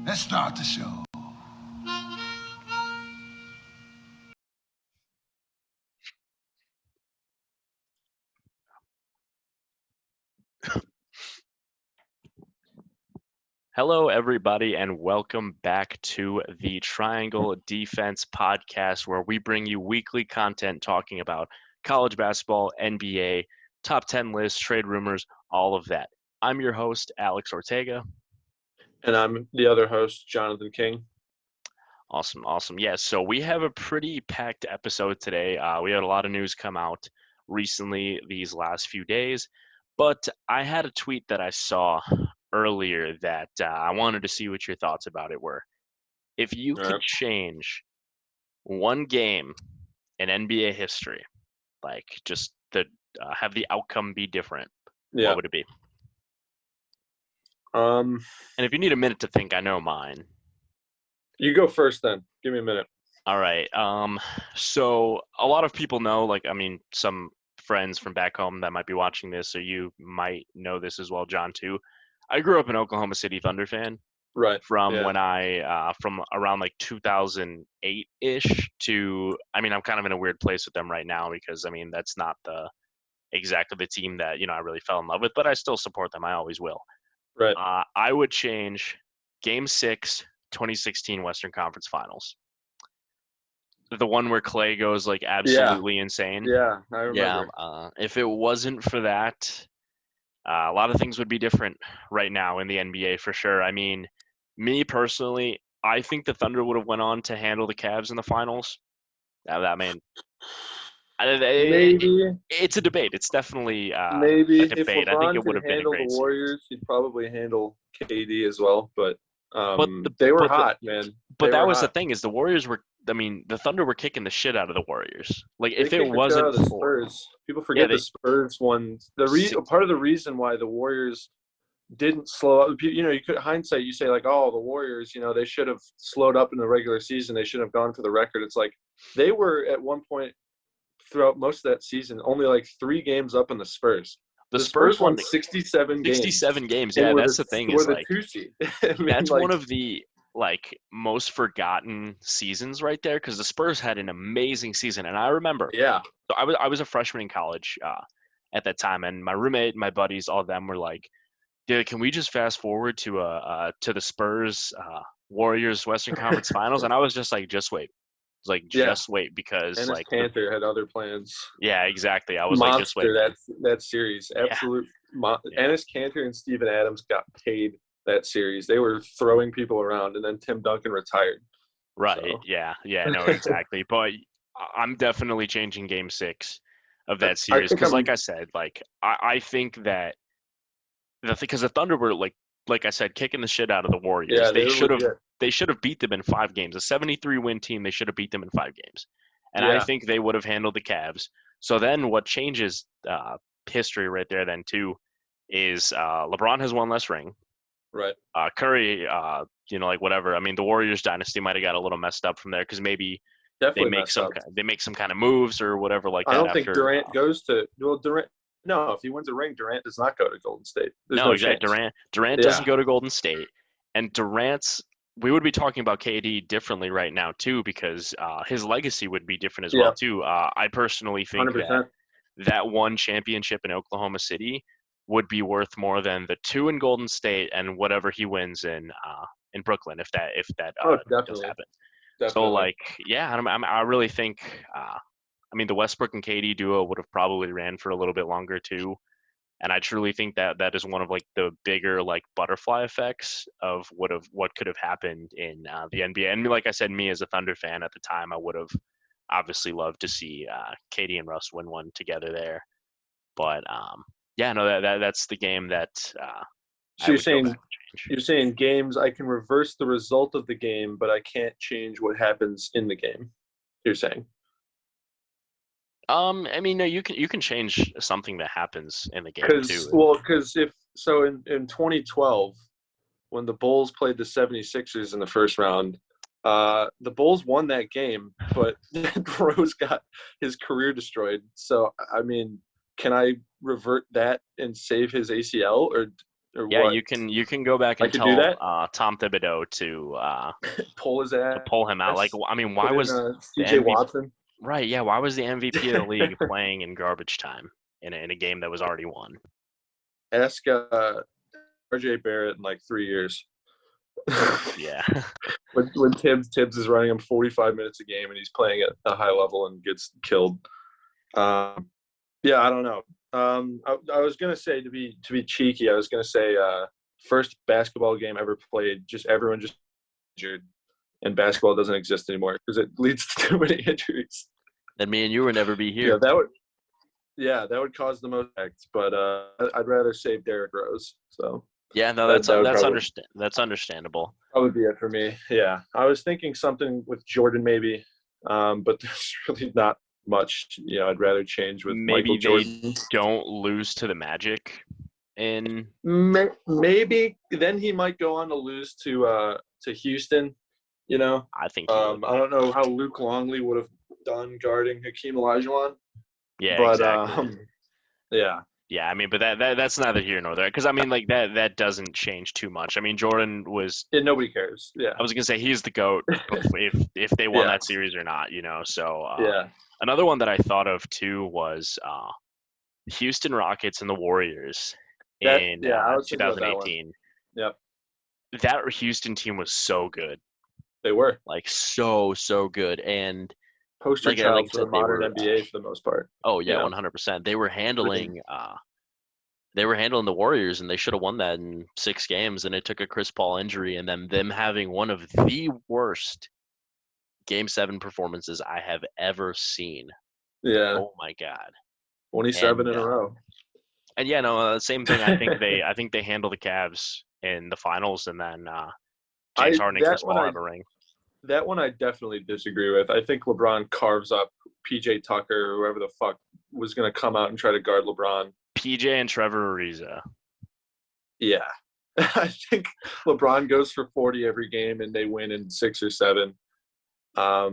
Let's start the show. Hello, everybody, and welcome back to the Triangle Defense Podcast, where we bring you weekly content talking about college basketball, NBA, top 10 lists, trade rumors, all of that. I'm your host, Alex Ortega. And I'm the other host, Jonathan King. Awesome. Yeah, so we have a pretty packed episode today. We had a lot of news come out recently these last few days, but I had a tweet that I saw earlier that I wanted to see what your thoughts about it were. If you could change one game in NBA history, like just have the outcome be different, what would it be? And if you need a minute to think, I know mine. You go first then. Give me a minute. All right. So a lot of people know, some friends from back home that might be watching this, or you might know this as well, John, too. I grew up an Oklahoma City Thunder fan. Right. From around like 2008-ish to, I'm kind of in a weird place with them right now because, that's not exactly the team that, I really fell in love with, but I still support them. I always will. Right. I would change Game 6, 2016 Western Conference Finals. The one where Clay goes like absolutely insane. Yeah, I remember. Yeah, if it wasn't for that, a lot of things would be different right now in the NBA for sure. Me personally, I think the Thunder would have went on to handle the Cavs in the finals. Maybe. It's a debate. It's definitely maybe a debate. If LeBron I think it would have been a great the Warriors, he'd probably handle KD as well. But the hot, man. But that was the thing is the Warriors were. The Thunder were kicking the shit out of the Warriors. Like if it wasn't the Spurs, people forget the Spurs won. Part of the reason why the Warriors didn't slow up. You could hindsight. You say like, oh, the Warriors. They should have slowed up in the regular season. They should have gone for the record. It's like they were at one point throughout most of that season only like 3 games up on the Spurs. The Spurs won 67 games. 67 games. Yeah, that's the thing. Is like 2 seed. That's one of the most forgotten seasons right there because the Spurs had an amazing season, and I remember. Yeah. So I was a freshman in college at that time, and my roommate, my buddies, all of them were like, "Dude, can we just fast forward to the Spurs Warriors Western Conference Finals?" And I was just like, "Just wait." Just wait because Ennis Cantor had other plans. Yeah, exactly. I was like, just wait. That series, absolute. Yeah. Ennis Cantor and Steven Adams got paid that series. They were throwing people around, and then Tim Duncan retired. Right. So. Yeah. No, exactly. But I'm definitely changing Game 6 of that series because, like I said, I think that because the Thunder were like I said, kicking the shit out of the Warriors. Yeah, they should have beat them in 5 games. A 73-win team, they should have beat them in 5 games. And I think they would have handled the Cavs. So then what changes history right there then too is LeBron has 1 less ring. Right. Curry, whatever. The Warriors dynasty might have got a little messed up from there because maybe they make some kind of moves or whatever like that. I don't think Durant goes to Durant. No, if he wins a ring, Durant does not go to Golden State. There's no exactly. Durant doesn't go to Golden State, and we would be talking about KD differently right now too because his legacy would be different as well too. I personally think 100%. that 1 championship in Oklahoma City would be worth more than the 2 in Golden State and whatever he wins in Brooklyn if that does happen. Definitely. So I really think the Westbrook and KD duo would have probably ran for a little bit longer too. And I truly think that is one of the bigger butterfly effects of what could have happened in the NBA. And like I said, me as a Thunder fan at the time, I would have obviously loved to see KD and Russ win one together there. But that's the game that. So you're saying games I can reverse the result of the game, but I can't change what happens in the game. You're saying. No, you can change something that happens in the game too. Because in 2012, when the Bulls played the 76ers in the first round, the Bulls won that game, but Rose got his career destroyed. So, can I revert that and save his ACL, or Yeah, what? you can go back I and could do tell that. Tom Thibodeau Pull his to pull him out. Like, ass. I mean, why Put in was the C.J. MVP Watson. right? Yeah, why was the MVP of the league playing in garbage time in a game that was already won? Ask R.J. Barrett in like 3 years. Yeah. when Tibbs is running him 45 minutes a game and he's playing at a high level and gets killed. Yeah, I don't know. I was gonna say to be cheeky, I was gonna say first basketball game ever played. Just everyone just injured, and basketball doesn't exist anymore because it leads to too many injuries. Then me and you would never be Yeah, here. that would cause the most effect. But I'd rather save Derrick Rose. So Yeah, no, that would that's understandable. probably be it for me. Yeah, I was thinking something with Jordan maybe, but there's really not much. I'd rather change with Maybe Michael they Jordan. don't lose to the Magic in Maybe then he might go on to lose to Houston. I think he would. I don't know how Luke Longley would have done guarding Hakeem Olajuwon, Yeah, but exactly. yeah, Yeah, I mean, but that's neither here nor there because I mean, like that doesn't change too much. I mean, Jordan was. nobody cares. Yeah, I was gonna say he's the GOAT if they won yeah, that series or not, So yeah. another one that I thought of too was Houston Rockets and the Warriors in I was thinking about that one. 2018. Yep, That Houston team was so good, they were like so good, and poster like I child for said, the they modern were. NBA for the most part. Oh yeah, 100%. They were Everything. handling. They were handling the Warriors, and they should have won that in 6 games. And it took a Chris Paul injury, and then them having one of the worst Game 7 performances I have ever seen. Yeah, Oh my god! 27 And in a row. yeah, no, same thing. I think they handle the Cavs in the finals, and then James Harden and Chris Paul have a ring. That one I definitely disagree with. I think LeBron carves up PJ Tucker or whoever the fuck was going to come out and try to guard LeBron. PJ and Trevor Ariza. Yeah. I think LeBron goes for 40 every game and they win in 6 or 7. Well,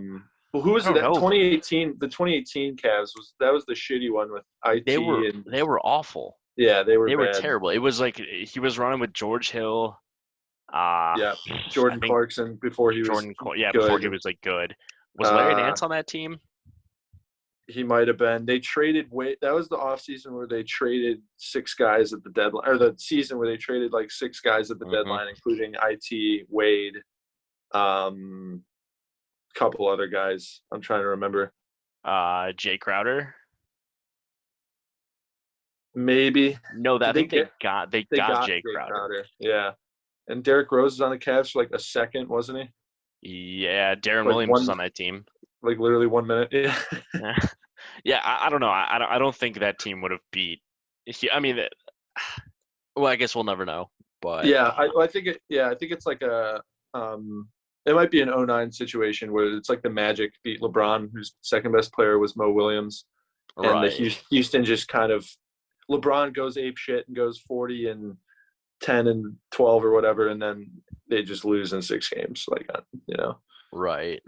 who was it? 2018, the 2018 Cavs was the shitty one with IT they were awful. Yeah, they were bad. Terrible. It was like he was running with George Hill. Jordan Clarkson before he was like good. Was Larry Nance on that team? He might have been. They traded that was the offseason where they traded 6 guys at the deadline, or the season where they traded like 6 guys at the deadline, including IT, Wade, couple other guys. I'm trying to remember. Jay Crowder. Maybe. No, I think they got Jay Crowder. Yeah. And Derrick Rose was on the Cavs for like a second, wasn't he? Yeah, Darren Williams was on that team. Like literally 1 minute. Yeah. Yeah, I don't know. I don't think that team would have beat. I mean, well, I guess we'll never know. But yeah, I think it's like a it might be an 09 situation where it's like the Magic beat LeBron, whose second best player was Mo Williams, and the Houston just kind of LeBron goes ape shit and goes 40 and 10 and 12 or whatever, and then they just lose in 6 games, like Right.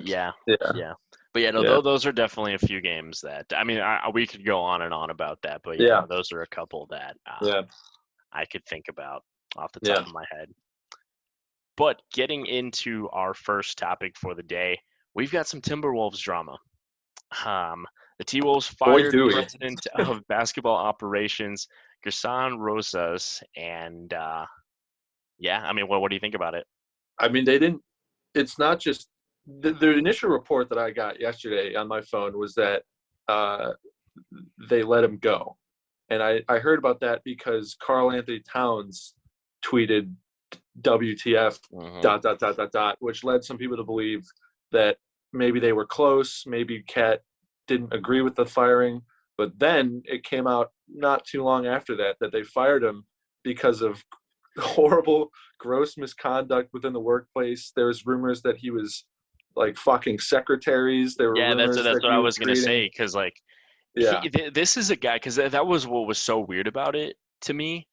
Yeah. But yeah, those are definitely a few games that I mean, we could go on and on about that, but yeah, those are a couple that I could think about off the top of my head. But getting into our first topic for the day, we've got some Timberwolves drama. The T-Wolves fired the president of basketball operations, Gerrson Rosas, and I mean, what do you think about it? I mean, it's not just the initial report that I got yesterday on my phone was that they let him go. And I heard about that because Karl Anthony Towns tweeted WTF ... which led some people to believe that maybe they were close, maybe Cat didn't agree with the firing, but then it came out not too long after that they fired him because of horrible, gross misconduct within the workplace. There's rumors that he was like fucking secretaries. There were rumors that's what I was gonna say, because like this is a guy, because that was what was so weird about it to me,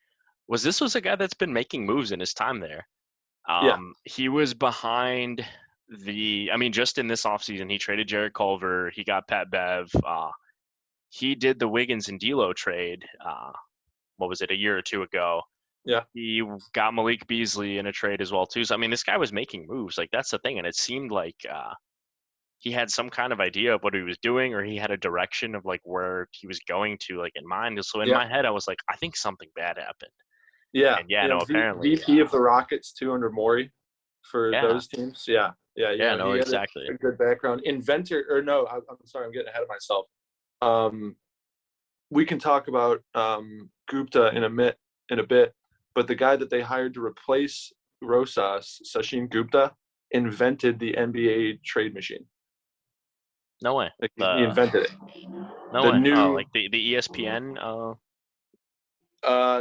was this was a guy that's been making moves in his time there. He was behind just in this offseason, he traded Jarrett Culver, he got Pat Bev, he did the Wiggins and D'Lo trade, what was it, a year or two ago, Yeah. He got Malik Beasley in a trade as well too. So I mean, this guy was making moves. Like that's the thing, and it seemed like he had some kind of idea of what he was doing, or he had a direction of like where he was going to, like in mind. So in Yeah. my head, I was like, I think something bad happened. Yeah. And yeah, no, apparently, VP of the Rockets too under Morey for yeah, those teams. Yeah. Yeah. You yeah, know, no, he had exactly. a good background. Inventor, or no, I'm sorry, I'm getting ahead of myself. We can talk about Gupta in a bit, but the guy that they hired to replace Rosas, Sachin Gupta, invented the NBA trade machine. No way. Like, he invented it. No The way. Oh, new like the ESPN.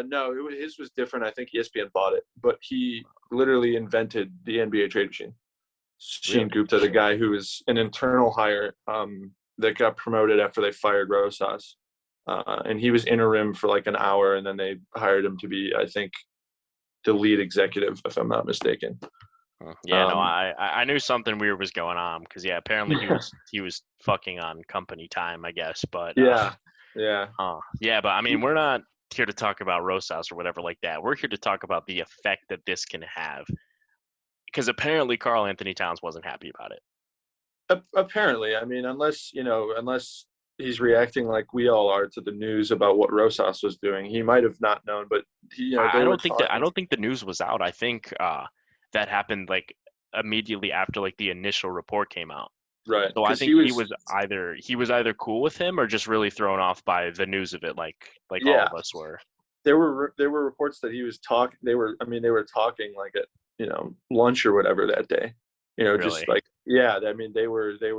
no, his was different. I think ESPN bought it, but he literally invented the NBA trade machine. Sachin Really? Gupta, the guy who was an internal hire that got promoted after they fired Rosas. And he was interim for like an hour, and then they hired him to be, I think, the lead executive, if I'm not mistaken. Yeah, no, I knew something weird was going on because yeah, apparently he was fucking on company time, I guess. But yeah, yeah, but I mean, we're not here to talk about Rosas or whatever like that. We're here to talk about the effect that this can have, because apparently Karl Anthony Towns wasn't happy about it. Apparently, I mean, unless he's reacting like we all are to the news about what Rosas was doing, he might have not known. But they were talking. I don't think the news was out. I think that happened like immediately after like the initial report came out. Right. So I think he was either cool with him or just really thrown off by the news of it, like all of us were. There were reports that he was talking. They were talking like at lunch or whatever that day. Really? Just like I mean they were they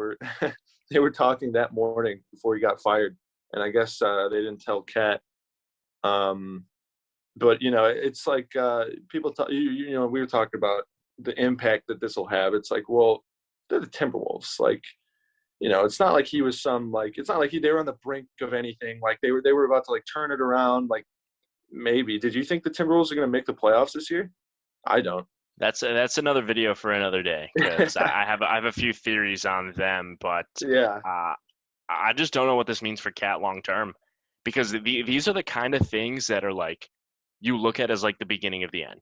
were talking that morning before he got fired, and I guess they didn't tell Kat. But it's like people talk. We were talking about the impact that this will have. It's like, well, they're the Timberwolves. Like, it's not like he was it's not like they were on the brink of anything. Like they were about to like turn it around. Like maybe. Did you think the Timberwolves are going to make the playoffs this year? I don't. That's another video for another day because I have a few theories on them, but I just don't know what this means for Cat long term, because these are the kind of things that are like you look at as like the beginning of the end.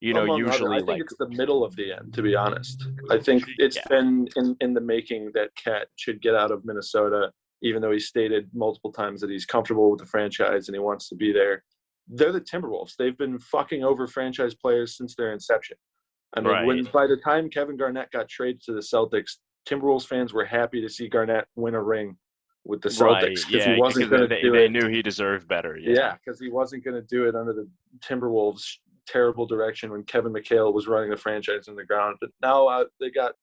Usually I think it's the middle of the end, to be honest. I think it's been in the making that Cat should get out of Minnesota, even though he stated multiple times that he's comfortable with the franchise and he wants to be there. They're the Timberwolves. They've been fucking over franchise players since their inception. I mean, by the time Kevin Garnett got traded to the Celtics, Timberwolves fans were happy to see Garnett win a ring with the Celtics because he wasn't going to do it. They knew he deserved better. Yeah, because he wasn't going to do it under the Timberwolves' terrible direction when Kevin McHale was running the franchise in the ground. But now they got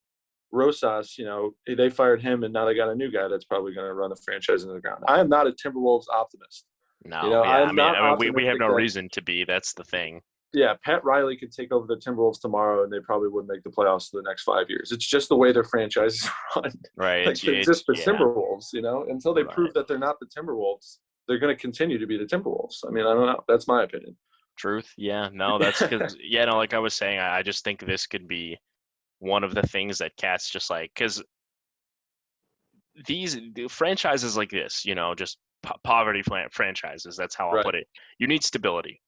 Rosas. They fired him, and now they got a new guy that's probably going to run the franchise in the ground. I am not a Timberwolves optimist. No, I mean, we have no reason to be. That's the thing. Yeah, Pat Riley could take over the Timberwolves tomorrow, and they probably wouldn't make the playoffs for the next 5 years. It's just the way their franchise is run. Right. Like, they're just the Timberwolves, until they prove that they're not the Timberwolves, they're going to continue to be the Timberwolves. I mean, I don't know. That's my opinion. Truth. Yeah. No, that's because, like I was saying, I just think this could be one of the things that Cat's just like, because these franchises like this, just poverty franchises, that's how I'll put it. You need stability.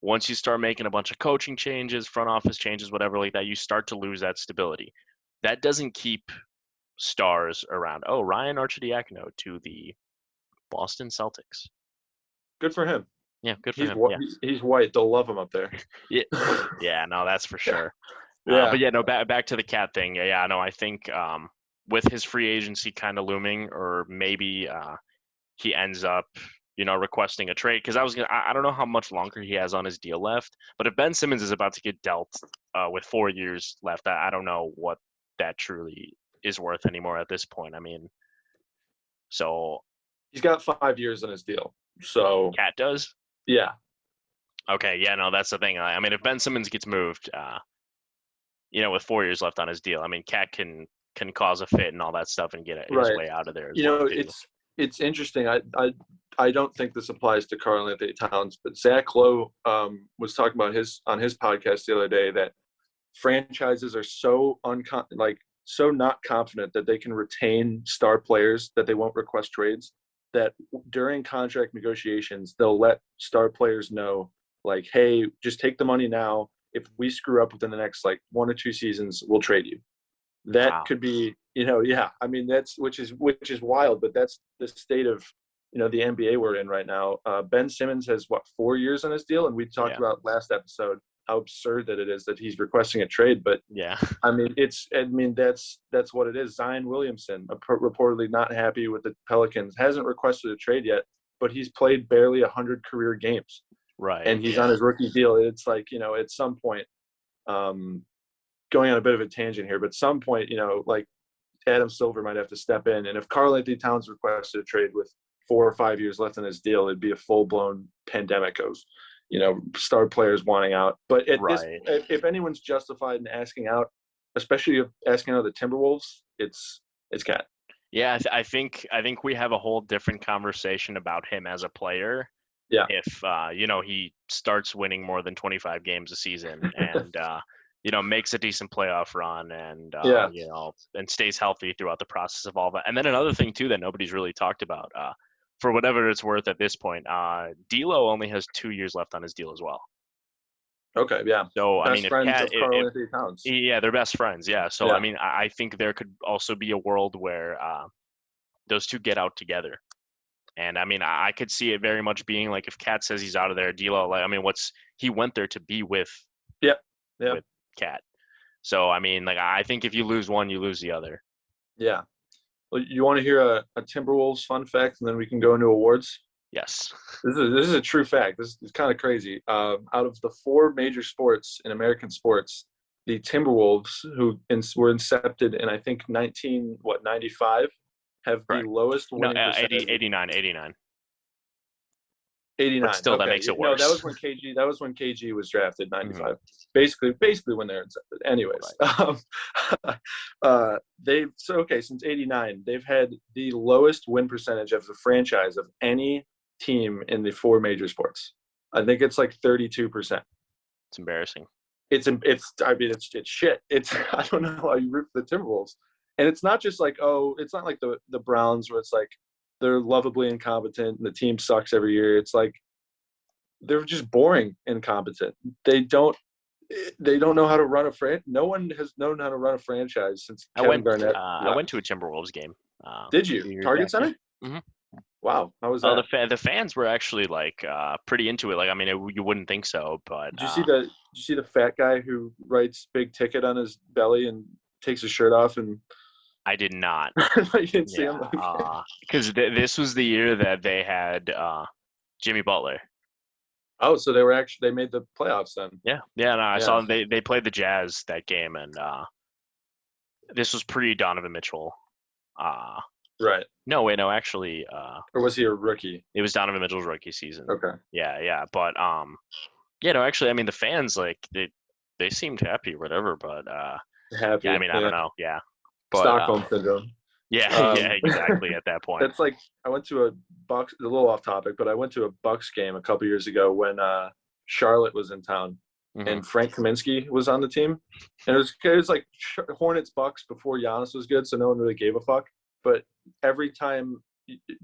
Once you start making a bunch of coaching changes, front office changes, whatever like that, you start to lose that stability. That doesn't keep stars around. Oh, Ryan Arcidiacono to the Boston Celtics. Good for him. Yeah, good for him. He's white. They'll love him up there. Yeah, no, that's for sure. Yeah. But back to the Cat thing. Yeah, no, I think with his free agency kind of looming, or maybe he ends up requesting a trade, because I don't know how much longer he has on his deal left, but if Ben Simmons is about to get dealt with 4 years left, I don't know what that truly is worth anymore at this point. I mean, so he's got 5 years on his deal. So Cat does? Yeah. Okay, yeah, no, that's the thing. I mean, if Ben Simmons gets moved, with 4 years left on his deal, I mean, Cat can cause a fit and all that stuff and get his way out of there. It's interesting. I don't think this applies to Karl Anthony Towns, but Zach Lowe was talking about on his podcast the other day that franchises are so not confident that they can retain star players that they won't request trades, that during contract negotiations they'll let star players know like, hey, just take the money now. If we screw up within the next like 1 or 2 seasons, we'll trade you. That Wow. could be, yeah. I mean, that's which is wild, but that's the state of the NBA we're in right now. Ben Simmons has 4 years on his deal, and we talked about last episode how absurd that it is that he's requesting a trade. But yeah, I mean, that's what it is. Zion Williamson reportedly not happy with the Pelicans, hasn't requested a trade yet, but he's played barely 100 career games, right. and he's on his rookie deal. It's like at some point, going on a bit of a tangent here, but at some point, like Adam Silver might have to step in. And if Karl Anthony Towns requested a trade with 4 or 5 years left on his deal, it'd be a full-blown pandemic of, star players wanting out. But if anyone's justified in asking out, especially if asking out the Timberwolves, it's Cat. Yeah, I think we have a whole different conversation about him as a player. Yeah. If he starts winning more than 25 games a season and makes a decent playoff run and and stays healthy throughout the process of all that. And then another thing too that nobody's really talked about, for whatever it's worth at this point, D'Lo only has 2 years left on his deal as well. Okay, yeah. So best I mean, friends of Karl Anthony Towns. Yeah, they're best friends. Yeah. So I mean, I think there could also be a world where those two get out together. And I mean, I could see it very much being like if Cat says he's out of there, D'Lo, like, I mean, he went there to be with with Cat. So I mean, like, I think if you lose one, you lose the other. Yeah. Well, you want to hear a Timberwolves fun fact, and then we can go into awards? Yes. This is a true fact. This is kind of crazy. Out of the 4 major sports in American sports, the Timberwolves, who were incepted in I think 95, have the lowest winning percentage. 89. 89. But still, that makes it worse. No, that was when KG was drafted, 95. Mm-hmm. Basically when they're incepted. Anyways, since 89, they've had the lowest win percentage of the franchise of any team in the 4 major sports. I think it's like 32%. It's embarrassing. It's shit. I don't know how you root for the Timberwolves. And it's not just like, it's not like the Browns where it's like they're lovably incompetent and the team sucks every year. It's like they're just boring incompetent. They don't know how to run a franchise. No one has known how to run a franchise since Kevin Garnett. I went to a Timberwolves game. Did you? Target Center? Mm-hmm. Wow, how was that? The fans were actually like pretty into it. Like, I mean, you wouldn't think so, but did you see the fat guy who writes big ticket on his belly and takes his shirt off? And I did not. You didn't see him? Because this was the year that they had Jimmy Butler. Oh, so they made the playoffs then. Yeah. No, I saw them. They played the Jazz that game, and this was pre Donovan Mitchell. Right. No, wait, no, actually. Or was he a rookie? It was Donovan Mitchell's rookie season. Okay. Yeah, but no, actually, I mean, the fans, like, they seemed happy or whatever, but happy. Yeah, I mean, I don't know. Yeah. But, Stockholm syndrome. Yeah, exactly. At that point, it's like I went to a little off topic, but I went to a Bucks game a couple years ago when Charlotte was in town, mm-hmm. and Frank Kaminsky was on the team, and it was like Hornets Bucks before Giannis was good, so no one really gave a fuck. But every time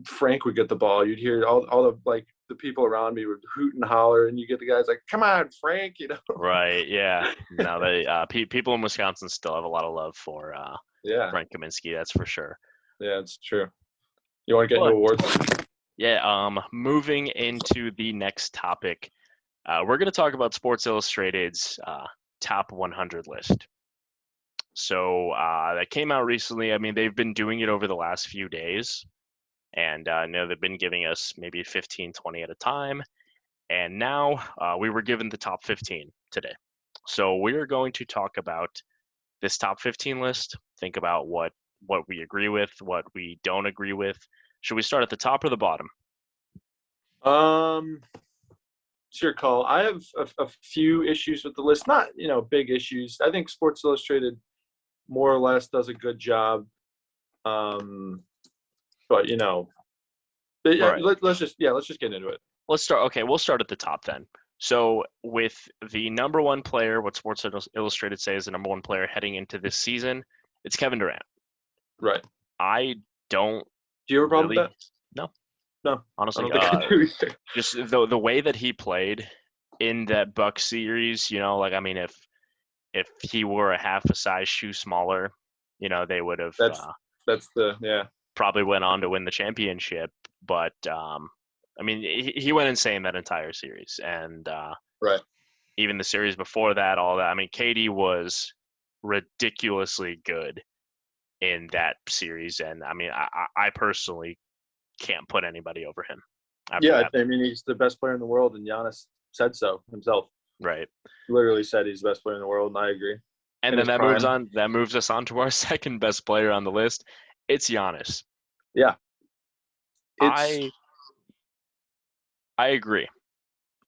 Frank would get the ball, you'd hear all the like the people around me would hoot and holler, and you get the guys like, "Come on, Frank!" Right? Yeah. No, they people in Wisconsin still have a lot of love for Frank Kaminsky. That's for sure. Yeah, it's true. You want to get into awards? Yeah. Moving into the next topic, we're going to talk about Sports Illustrated's top 100 list. So that came out recently. I mean, they've been doing it over the last few days. And I know they've been giving us maybe 15, 20 at a time. And now we were given the top 15 today. So we're going to talk about this top 15 list, think about what we agree with, what we don't agree with. Should we start at the top or the bottom? It's your call. I have a few issues with the list. Not, big issues. I think Sports Illustrated more or less does a good job. But right. let's just get into it. Let's start. Okay, we'll start at the top then. So with the number one player, what Sports Illustrated say is the number one player heading into this season, it's Kevin Durant. Right. I don't. Do you have a problem with that? No. Honestly, just the way that he played in that Bucks series, like, I mean, if he were a half a size shoe smaller, they would have probably went on to win the championship. But I mean, he went insane that entire series, and right. Even the series before that, all that. I mean, KD was ridiculously good in that series, and I mean, I personally can't put anybody over him. Yeah, I mean, he's the best player in the world, and Giannis said so himself. Right. He literally said he's the best player in the world, and I agree. And then that moves us on to our second best player on the list. It's Giannis. Yeah. I agree.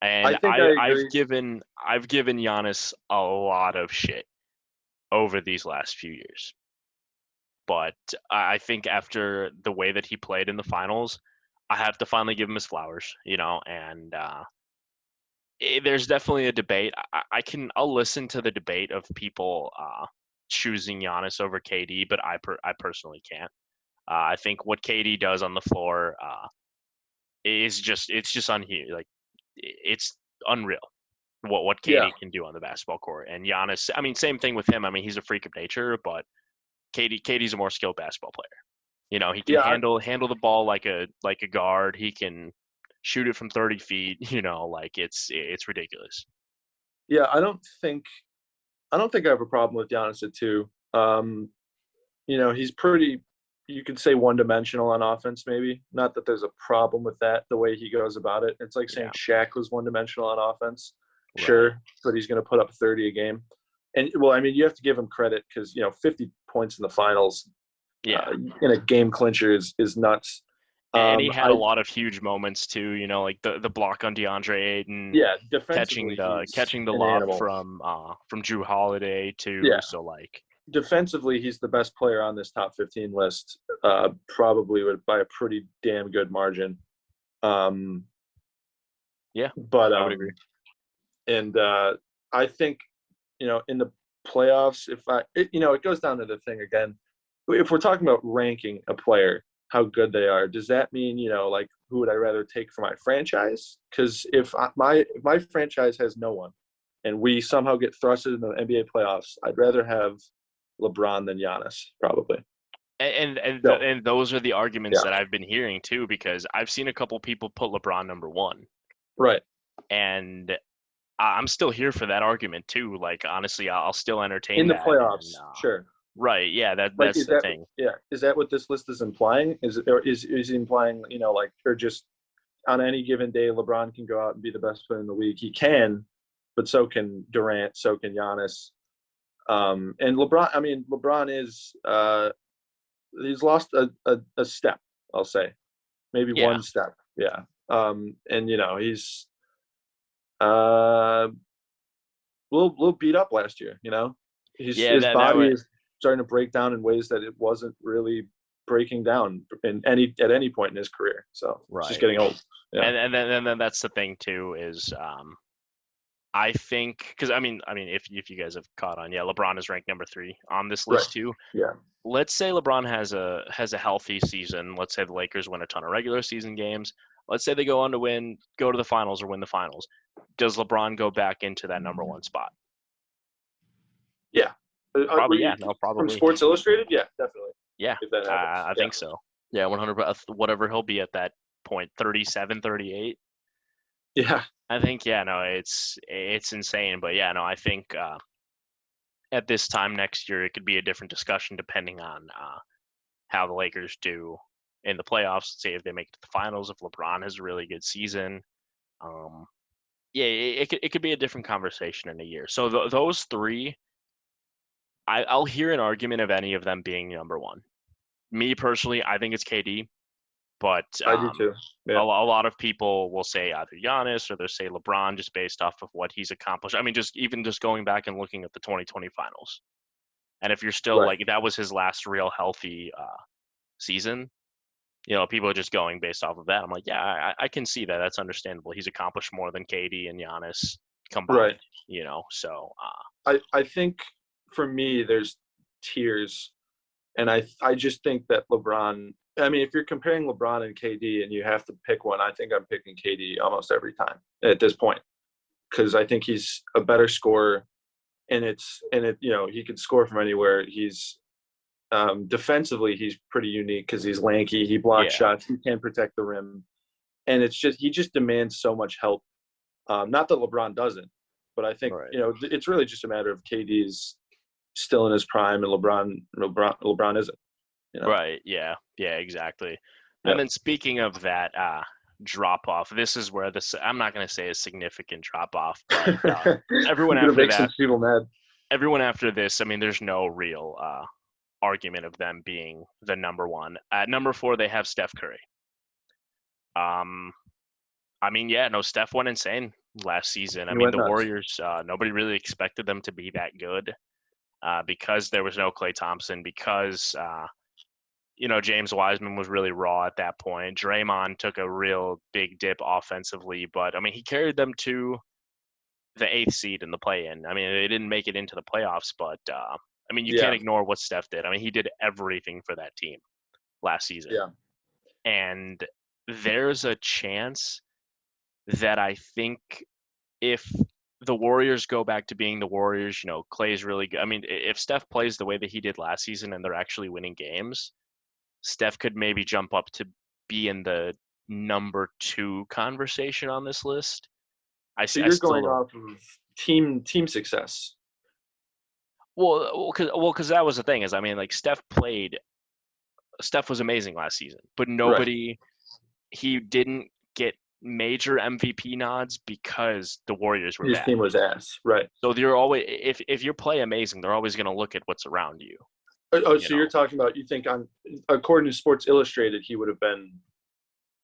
And I've given Giannis a lot of shit over these last few years. But I think after the way that he played in the finals, I have to finally give him his flowers, and there's definitely a debate. I'll listen to the debate of people choosing Giannis over KD, but I personally can't. I think what KD does on the floor it's just like it's unreal what KD can do on the basketball court. And Giannis, I mean, same thing with him. I mean, he's a freak of nature, but KD's a more skilled basketball player. He can handle the ball like a guard. He can shoot it from 30 feet. Like it's ridiculous. Yeah, I don't think I have a problem with Giannis at 2. He's pretty, you could say, one-dimensional on offense, maybe. Not that there's a problem with that, the way he goes about it. It's like saying Shaq was one-dimensional on offense. Right. Sure, but he's going to put up 30 a game. And, well, I mean, you have to give him credit because, 50 points in the finals in a game clincher is nuts. And he had a lot of huge moments too, like the block on DeAndre Ayton. Yeah, catching the lob from Drew Holiday too. Yeah. So like defensively, he's the best player on this top 15 list, probably by a pretty damn good margin. Yeah, but I would agree. And I think in the playoffs, it goes down to the thing again. If we're talking about ranking a player, how good they are, does that mean like who would I rather take for my franchise? Because if my franchise has no one, and we somehow get thrusted in the NBA playoffs, I'd rather have LeBron than Giannis, probably. And those are the arguments that I've been hearing too, because I've seen a couple people put LeBron number 1. Right. And I'm still here for that argument too. Like honestly, I'll still entertain in the that. playoffs. Sure. Right. Yeah. That's the thing. Yeah. Is that what this list is implying? Is he implying or just on any given day LeBron can go out and be the best player in the league? He can, but so can Durant, so can Giannis. And LeBron is he's lost a step, I'll say. Maybe one step. Yeah. And he's a little beat up last year, his body is starting to break down in ways that it wasn't really breaking down at any point in his career. So It's just getting old. Yeah. And then that's the thing too is I think because I mean if you guys have caught on, LeBron is ranked number 3 on this list too. Yeah. Let's say LeBron has a healthy season. Let's say the Lakers win a ton of regular season games. Let's say they go on to go to the finals or win the finals. Does LeBron go back into that number 1 spot? Yeah. Probably. From Sports Illustrated? Yeah, definitely. Yeah, I think so. Yeah, 100%. Whatever he'll be at that point, 37, 38. Yeah. I think, it's insane. But, I think at this time next year, it could be a different discussion depending on how the Lakers do in the playoffs. Say if they make it to the finals, if LeBron has a really good season. It could be a different conversation in a year. So those 3, I'll hear an argument of any of them being number 1. Me personally, I think it's KD, but I do too. Yeah. A lot of people will say either Giannis or they'll say LeBron just based off of what he's accomplished. I mean, just going back and looking at the 2020 finals. And if you're still like, that was his last real healthy season, people are just going based off of that. I'm like, I can see that. That's understandable. He's accomplished more than KD and Giannis combined, so. I think for me, there's tiers. And I just think that LeBron, I mean, if you're comparing LeBron and KD and you have to pick one, I think I'm picking KD almost every time at this point. because I think he's a better scorer, and he could score from anywhere. He's defensively, he's pretty unique because he's lanky. He blocks shots. He can protect the rim, and he just demands so much help. Not that LeBron doesn't, but I think it's really just a matter of KD's still in his prime and LeBron isn't. Right. Yeah. Yeah. Exactly. Yep. And then speaking of that drop off, this is where I'm not going to say a significant drop off, but everyone after that, people mad. Everyone after this, I mean, there's no real argument of them being the number one. At number 4, they have Steph Curry. I mean, Steph went insane last season. I mean, the Warriors, nobody really expected them to be that good because there was no Klay Thompson, because James Wiseman was really raw at that point. Draymond took a real big dip offensively, but I mean, he carried them to the 8th seed in the play-in. I mean, they didn't make it into the playoffs, but I mean, you can't ignore what Steph did. I mean, he did everything for that team last season. Yeah. And there's a chance that I think if the Warriors go back to being the Warriors, Klay's really good. I mean, if Steph plays the way that he did last season and they're actually winning games, Steph could maybe jump up to be in the number 2 conversation on this list. So you're going off of team success. Well, because that was the thing is, I mean, like Steph was amazing last season, but he didn't get major MVP nods because the Warriors were bad. His team was ass, right? So you're always, if you play amazing, they're always going to look at what's around you. So you're talking about, you think according to Sports Illustrated, he would have been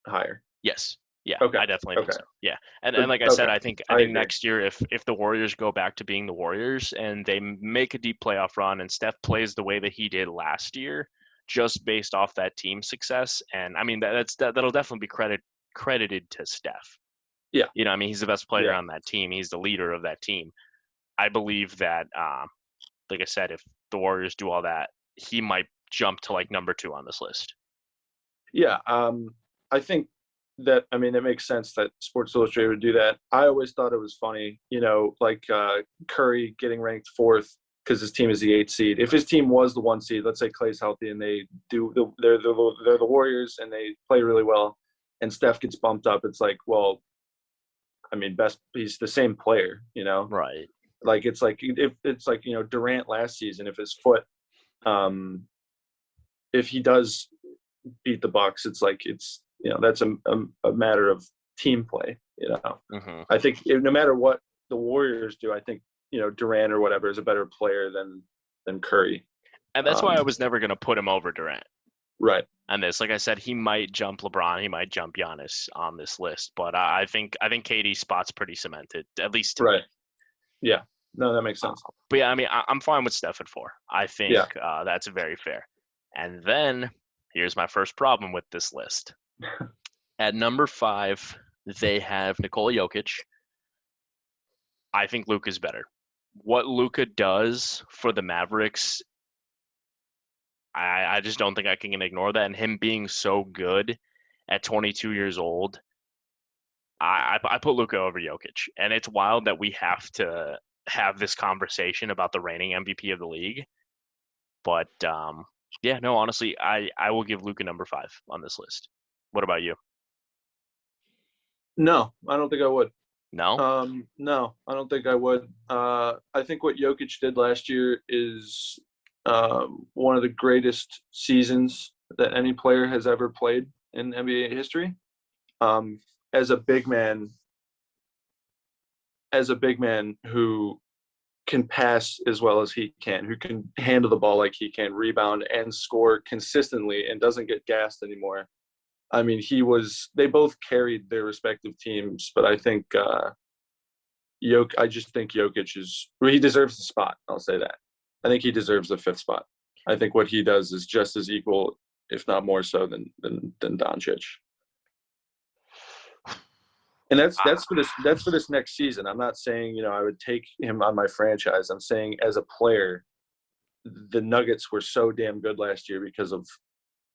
higher? Yes. Yeah, okay. I definitely think so. Yeah, and like I said, I think next year, if the Warriors go back to being the Warriors and they make a deep playoff run and Steph plays the way that he did last year, just based off that team success, and I mean that'll definitely be credited to Steph. Yeah, I mean he's the best player on that team. He's the leader of that team. I believe that, like I said, if the Warriors do all that, he might jump to like number 2 on this list. Yeah, I think that, I mean, it makes sense that Sports Illustrated would do that. I always thought it was funny, like Curry getting ranked 4th because his team is the 8th seed. If his team was the 1 seed, let's say Klay's healthy and they're the Warriors and they play really well, and Steph gets bumped up, it's like, well, I mean, he's the same player, Right. Like it's like Durant last season, if his foot, if he does beat the Bucks, it's like that's a matter of team play. Mm-hmm. I think no matter what the Warriors do, I think Durant or whatever is a better player than Curry. And that's why I was never going to put him over Durant. Right. And this, like I said, he might jump LeBron, he might jump Giannis on this list, but I think KD's spot's pretty cemented, at least to me. Yeah. No, that makes sense. But yeah, I mean, I'm fine with Steph at 4. I think that's very fair. And then here's my first problem with this list. At number 5, they have Nicole Jokic. I think Luka's better. What Luka does for the Mavericks, I just don't think I can ignore that. And him being so good at 22 years old, I put Luka over Jokic. And it's wild that we have to have this conversation about the reigning MVP of the league. But honestly, I will give Luka number 5 on this list. What about you? No, I don't think I would. No? No, I don't think I would. I think what Jokic did last year is one of the greatest seasons that any player has ever played in NBA history. As a big man who can pass as well as he can, who can handle the ball like he can, rebound and score consistently and doesn't get gassed anymore. I mean, they both carried their respective teams, but I think I just think Jokic he deserves the spot. I'll say that. I think he deserves the 5th spot. I think what he does is just as equal, if not more so, than Doncic. And that's for this next season. I'm not saying I would take him on my franchise. I'm saying as a player, the Nuggets were so damn good last year because of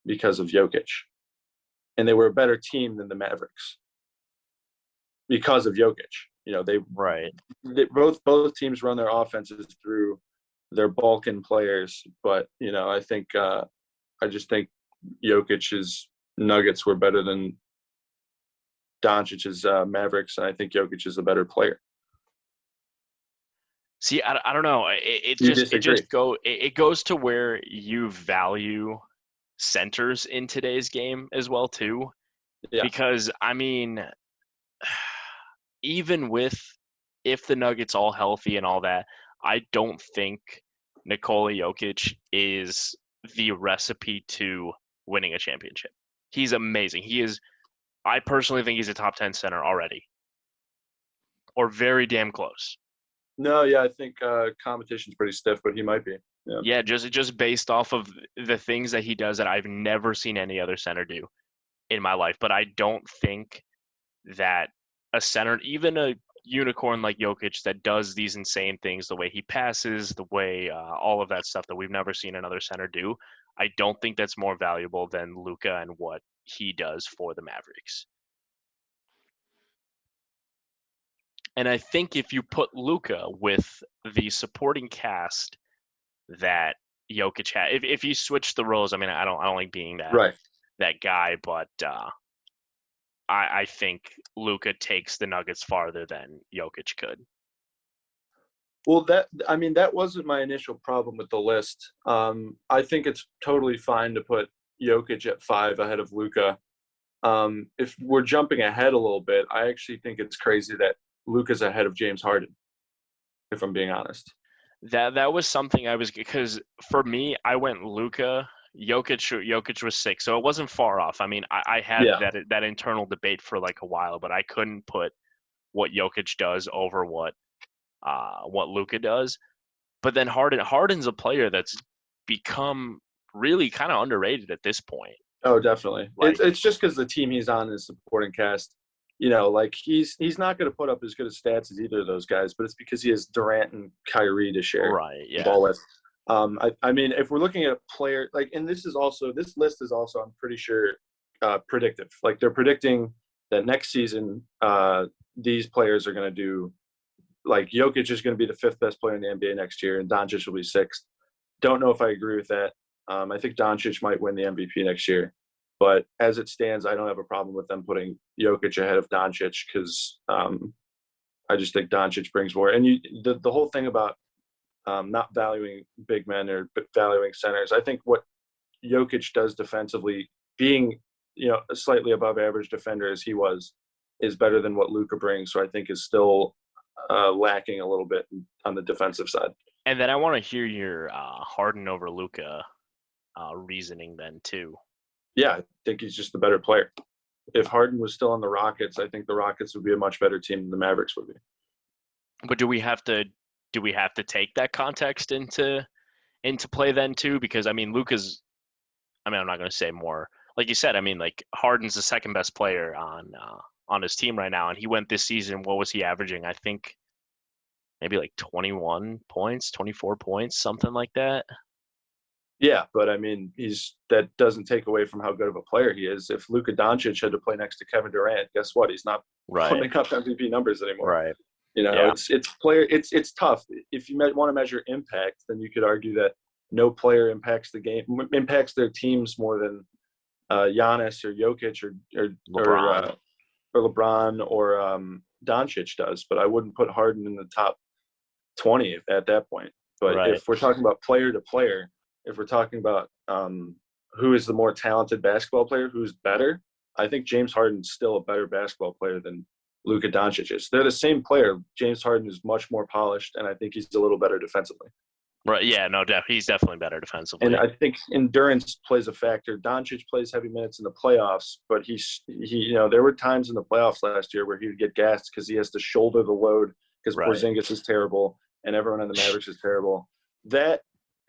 Jokic. And they were a better team than the Mavericks because of Jokic. They both teams run their offenses through their Balkan players, but I just think Jokic's Nuggets were better than Doncic's Mavericks, and I think Jokic is the better player. See, I don't know. It goes to where you value centers in today's game as well too. Yeah. Because I mean, even if the Nuggets all healthy and all that, I don't think Nikola Jokic is the recipe to winning a championship. He's amazing. I personally think he's a top 10 center already, or very damn close. No, yeah, I think competition's pretty stiff, but he might be. Yeah, just based off of the things that he does that I've never seen any other center do in my life. But I don't think that a center, even a unicorn like Jokic that does these insane things, the way he passes, the way all of that stuff that we've never seen another center do, I don't think that's more valuable than Luka and what he does for the Mavericks. And I think if you put Luka with the supporting cast that Jokic had, if you switch the roles, I mean, I don't like being that guy, but I think Luka takes the Nuggets farther than Jokic could. Well, that wasn't my initial problem with the list. I think it's totally fine to put Jokic at 5 ahead of Luka. If we're jumping ahead a little bit, I actually think it's crazy that Luka's ahead of James Harden, if I'm being honest. That was something because for me, I went Luka, Jokic was 6, so it wasn't far off. I mean, I had that internal debate for like a while, but I couldn't put what Jokic does over what Luka does. But then Harden's a player that's become really kind of underrated at this point. Oh, definitely. It's just because the team he's on is supporting cast. He's not going to put up as good of stats as either of those guys, but it's because he has Durant and Kyrie to share the ball with. I mean, if we're looking at a player and this list is also, I'm pretty sure, predictive. Like they're predicting that next season, these players are going to do. Like Jokic is going to be the 5th best player in the NBA next year, and Doncic will be 6th. Don't know if I agree with that. I think Doncic might win the MVP next year. But as it stands, I don't have a problem with them putting Jokic ahead of Doncic because I just think Doncic brings more. And the whole thing about not valuing big men or valuing centers, I think what Jokic does defensively, being a slightly above average defender as he was, is better than what Luka brings. So I think is still lacking a little bit on the defensive side. And then I want to hear your Harden over Luka reasoning then too. Yeah, I think he's just the better player. If Harden was still on the Rockets, I think the Rockets would be a much better team than the Mavericks would be. But do we have to take that context into play then too? Because I mean, Luka's. I mean, I'm not going to say more. Like you said, I mean, like Harden's the second best player on his team right now, and he went this season. What was he averaging? I think maybe like 21 points, 24 points, something like that. Yeah, but I mean, that doesn't take away from how good of a player he is. If Luka Doncic had to play next to Kevin Durant, guess what? He's not putting up MVP numbers anymore. Right. It's tough. If you want to measure impact, then you could argue that no player impacts the game, impacts their teams more than Giannis or Jokic or LeBron or Doncic does. But I wouldn't put Harden in the top 20 at that point. But if we're talking about player to player, if we're talking about who is the more talented basketball player, who's better, I think James Harden's still a better basketball player than Luka Doncic is. They're the same player. James Harden is much more polished, and I think he's a little beher defensively. Right, yeah, no, he's definitely better defensively. And I think endurance plays a factor. Doncic plays heavy minutes in the playoffs, but he there were times in the playoffs last year where he would get gassed because he has to shoulder the load because Porzingis is terrible and everyone on the Mavericks is terrible. That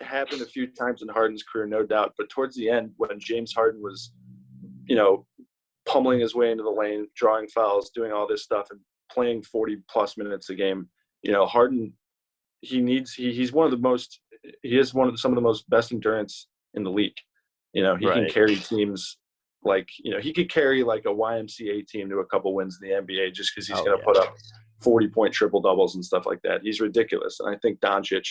happened a few times in Harden's career, no doubt. But towards the end, when James Harden was, pummeling his way into the lane, drawing fouls, doing all this stuff, and playing 40-plus minutes a game, Harden, he's one of the most – he is some of the most best endurance in the league. He can carry teams he could carry like a YMCA team to a couple wins in the NBA just because he's going to put up 40-point triple-doubles and stuff like that. He's ridiculous. And I think Doncic,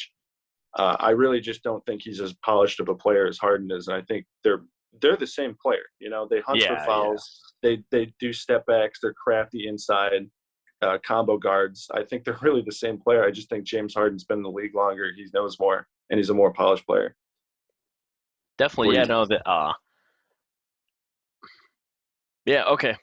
I really just don't think he's as polished of a player as Harden is. And I think they're the same player. You know, they hunt for fouls. Yeah. They do step backs. They're crafty inside, combo guards. I think they're really the same player. I just think James Harden's been in the league longer. He knows more, and he's a more polished player. Definitely, yeah. No, that. Yeah. Okay.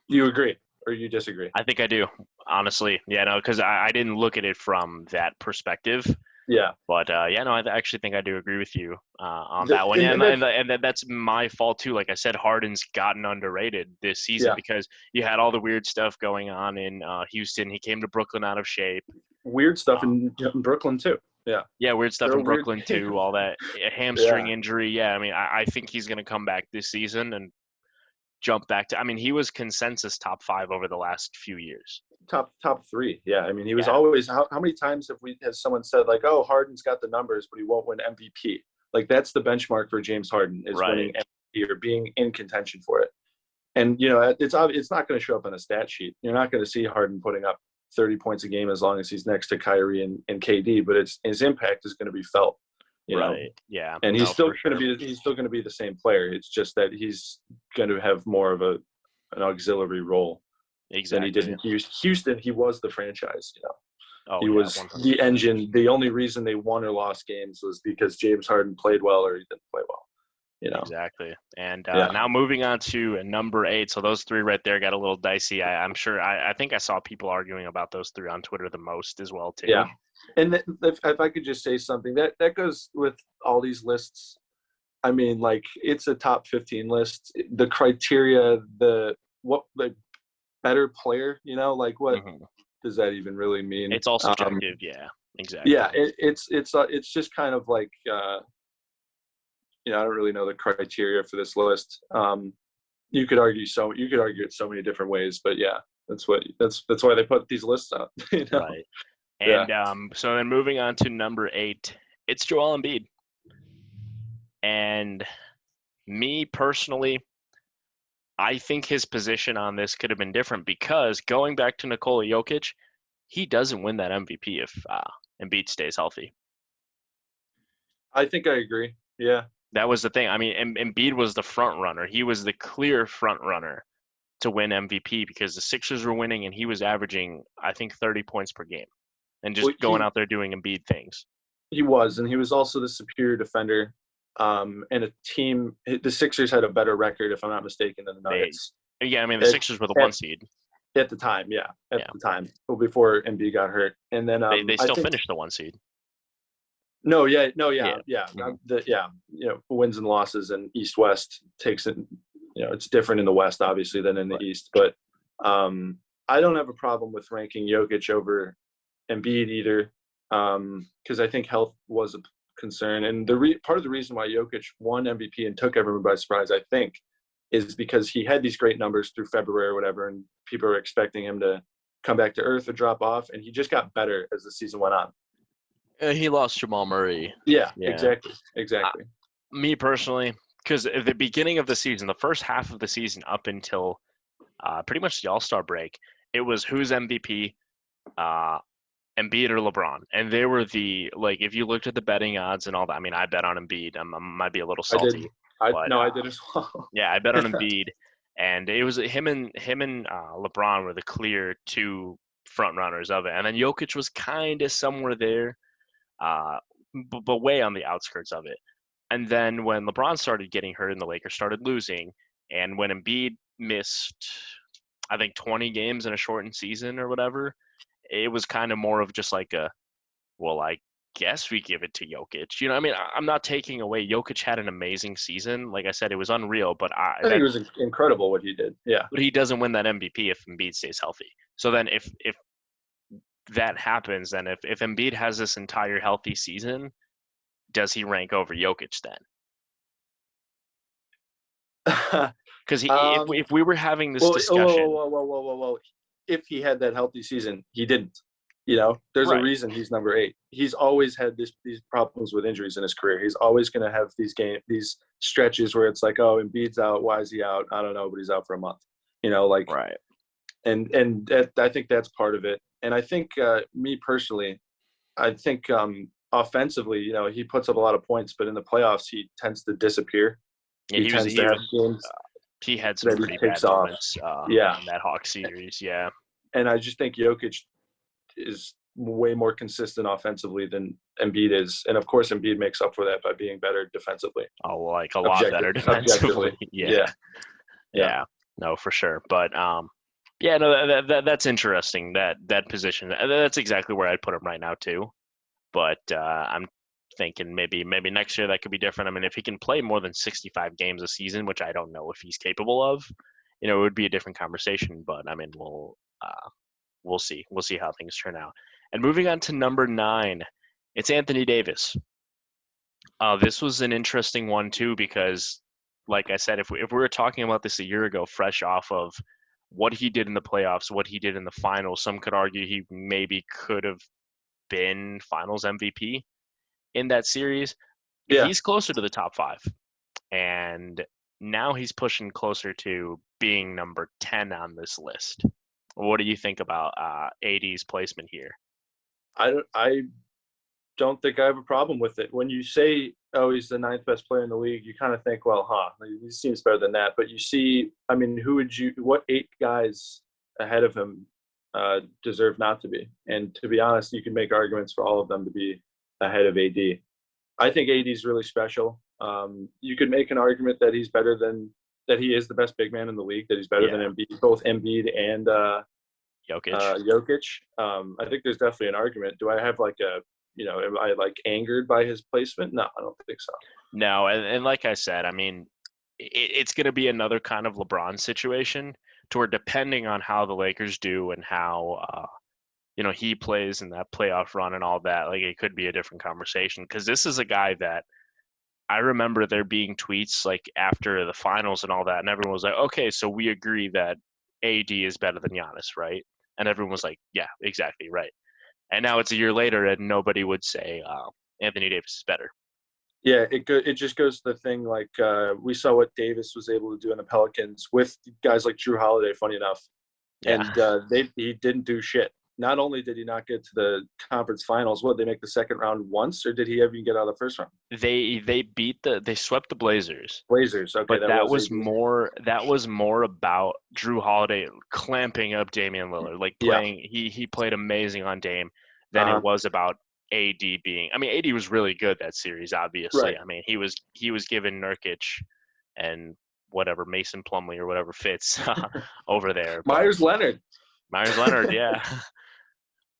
You agree or you disagree? I think I do. Honestly, yeah. No, because I didn't look at it from that perspective. Yeah. But yeah, no, I actually think I do agree with you on that one. Yeah, and that's my fault too. Like I said, Harden's gotten underrated this season because you had all the weird stuff going on in Houston. He came to Brooklyn out of shape. Weird stuff in Brooklyn too. Yeah. Yeah, weird stuff in Brooklyn too. All that hamstring injury. Yeah, I mean, I think he's going to come back this season and jump back to. I mean, he was consensus top 5 over the last few years. Top 3. Yeah. I mean, he was always, how many times has someone said like, oh, Harden's got the numbers, but he won't win MVP. Like that's the benchmark for James Harden is winning MVP or being in contention for it. And, you know, it's not going to show up on a stat sheet. You're not going to see Harden putting up 30 points a game as long as he's next to Kyrie and KD, but his impact is going to be felt, you know? Yeah. And he's still going to be the same player. It's just that he's going to have more of an auxiliary role. Exactly. Than he did in Houston. He was the franchise, you know. He was 100%. The engine. The only reason they won or lost games was because James Harden played well or he didn't play well. You know. Exactly. And now moving on to number 8. So those 3 right there got a little dicey. I'm sure. I think I saw people arguing about those 3 on Twitter the most as well too. Yeah. And if I could just say something that goes with all these lists. I mean, like it's a top 15 list. The criteria, the better player, you know, like what does that even really mean? It's all subjective. Yeah, exactly. Yeah, it's just kind of like you know, I don't really know the criteria for this list. You could argue it so many different ways, but yeah, that's why they put these lists out. You know? Right. And so then moving on to number 8, it's Joel Embiid. And me personally, I think his position on this could have been different because going back to Nikola Jokic, he doesn't win that MVP if Embiid stays healthy. I think I agree. Yeah. That was the thing. I mean, Embiid was the front runner. He was the clear front runner to win MVP because the Sixers were winning and he was averaging, I think, 30 points per game and just going out there doing Embiid things. He was, and he was also the superior defender. And a team, the Sixers had a better record, if I'm not mistaken, than the Nuggets. Yeah, I mean, the Sixers were the 1 seed. At the time, the time. Well, before Embiid got hurt. And then they still finished the 1 seed. No, yeah. You know, wins and losses and East-West takes it, you know, it's different in the West, obviously, than in the East. But I don't have a problem with ranking Jokic over Embiid either because I think health was a concern. And part of the reason why Jokic won MVP and took everyone by surprise, I think, is because he had these great numbers through February or whatever, and people were expecting him to come back to earth or drop off, and he just got better as the season went on. He lost Jamal Murray. Yeah. Exactly. Me personally, because at the beginning of the season, the first half of the season up until pretty much the All-Star break, it was who's MVP, Embiid or LeBron, and they were if you looked at the betting odds and all that. I mean, I bet on Embiid. I might be a little salty. I did as well. Yeah, I bet on Embiid, and it was him and LeBron were the clear 2 front runners of it, and then Jokic was kind of somewhere there, but way on the outskirts of it. And then when LeBron started getting hurt and the Lakers started losing, and when Embiid missed, I think 20 games in a shortened season or whatever. It was kind of more of just like I guess we give it to Jokic. You know, I mean, I'm not taking away. Jokic had an amazing season. Like I said, it was unreal, but I think it was incredible what he did. Yeah. But he doesn't win that MVP if Embiid stays healthy. So then if that happens, then if Embiid has this entire healthy season, does he rank over Jokic then? Because if we were having this discussion. Whoa. If he had that healthy season, he didn't. You know, there's a reason he's number 8. He's always had these problems with injuries in his career. He's always going to have these stretches where it's like, oh, Embiid's out. Why is he out? I don't know, but he's out for a month. You know, like I think that's part of it. And I think me personally, I think offensively, he puts up a lot of points, but in the playoffs, he tends to disappear. Yeah, He tends to have games he had some that pretty he takes bad off. moments Yeah, in that Hawks series. Yeah, and I just think Jokic is way more consistent offensively than Embiid is, and of course Embiid makes up for that by being better defensively. like a lot better defensively. Yeah. Yeah, no, for sure. But yeah, no, that's interesting. That position. That's exactly where I'd put him right now too. But I'm thinking maybe next year that could be different. I mean, if he can play more than 65 games a season, which I don't know if he's capable of, it would be a different conversation. But I mean, we'll see. We'll see how things turn out. And moving on to number 9, it's Anthony Davis. This was an interesting one too because, like I said, if we were talking about this a year ago, fresh off of what he did in the playoffs, what he did in the finals, some could argue he maybe could have been Finals MVP in that series. Yeah. He's closer to the top 5, and now he's pushing closer to being number 10 on this list. What do you think about AD's placement here? I don't think I have a problem with it. When you say, oh, he's the 9th best player in the league, you kind of think, well, he seems better than that. But you see, I mean, what 8 guys ahead of him deserve not to be? And to be honest, you can make arguments for all of them to be ahead of AD. I think AD is really special. You could make an argument that that he is the best big man in the league, that he's better than Embiid, both Embiid and Jokic. I think there's definitely an argument. Do I have am I angered by his placement? No, I don't think so. No, and like I said, I mean, it's going to be another kind of LeBron situation to where depending on how the Lakers do and how he plays in that playoff run and all that, it could be a different conversation because this is a guy that I remember there being tweets after the finals and all that, and everyone was like, okay, so we agree that AD is better than Giannis, right? And everyone was like, yeah, exactly, right. And now it's a year later, and nobody would say Anthony Davis is better. Yeah, it just goes to the thing we saw what Davis was able to do in the Pelicans with guys like Jrue Holiday, funny enough. Yeah. And he didn't do shit. Not only did he not get to the conference finals, they make the second round once, or did he ever get out of the first round? They swept the Blazers. Blazers, okay. But that was more about Jrue Holiday clamping up Damion Lillard, playing. Yeah. He played amazing on Dame than it was about AD being. I mean, AD was really good that series, obviously. Right. I mean, he was given Nurkic and whatever Mason Plumlee or whatever fits over there. Myers Leonard, yeah.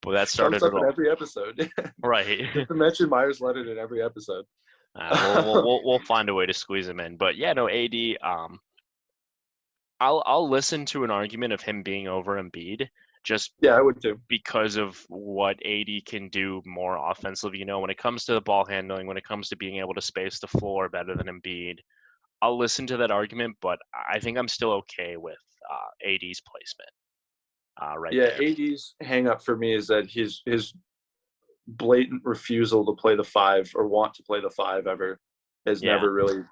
Well, that started comes up in every episode. Right. Just to mention Myers Leonard in every episode. We'll find a way to squeeze him in, but yeah, no, AD. I'll listen to an argument of him being over Embiid. I would too, because of what AD can do more offensively. When it comes to the ball handling, when it comes to being able to space the floor better than Embiid, I'll listen to that argument. But I think I'm still okay with AD's placement. There. AD's hang up for me is that his blatant refusal to play the 5 or want to play the 5 ever has never really